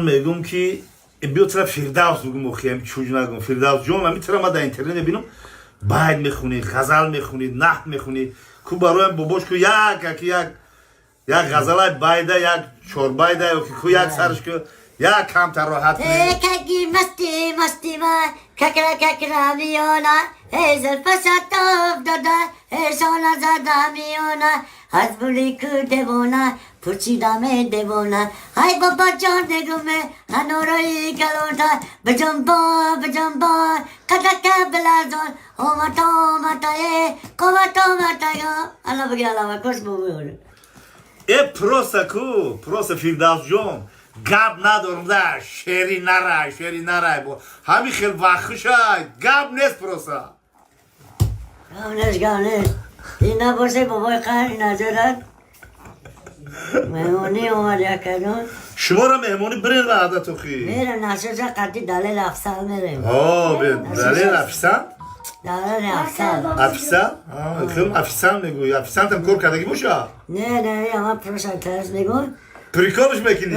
میگم که بیا طرف فردوس بگم مخیم چوج نگم فردوس جون من میتونم در اینترنت ببینم باید میخونی غزل میخونی نحو میخونی کو برایم باباش کو یک غزلای بایده یک چور بایده کو یک سرش کو یک کم تر راحت کنی ککی مستی ما ککرا میونا هزل پساتوف دادا هشانا زادا میونا از بولی کو دیوونا پرچیدامه دیوونا های بابا جان نگومه هنورایی کلوتا بجنبا کتکه بلازون اومتا الا بگی الا کس بومه ای پروسا فردوس جون گاب ندارم ده شیری نرای با همین خیلی وقت شد گاب نیست پروسا گام نیست این نباشه بابای قهری نجارت مهمونی اومده کنون شما را مهمونی برین و عادت خی میرم نشوشا قطعی دلیل افسال میرم دلیل افسان؟ دلیل افسال افسان؟ خیلی افسان میگوی افسان تم کار کردگی باشه؟ نه اما پروشن ترس میگون پریکارش بکنی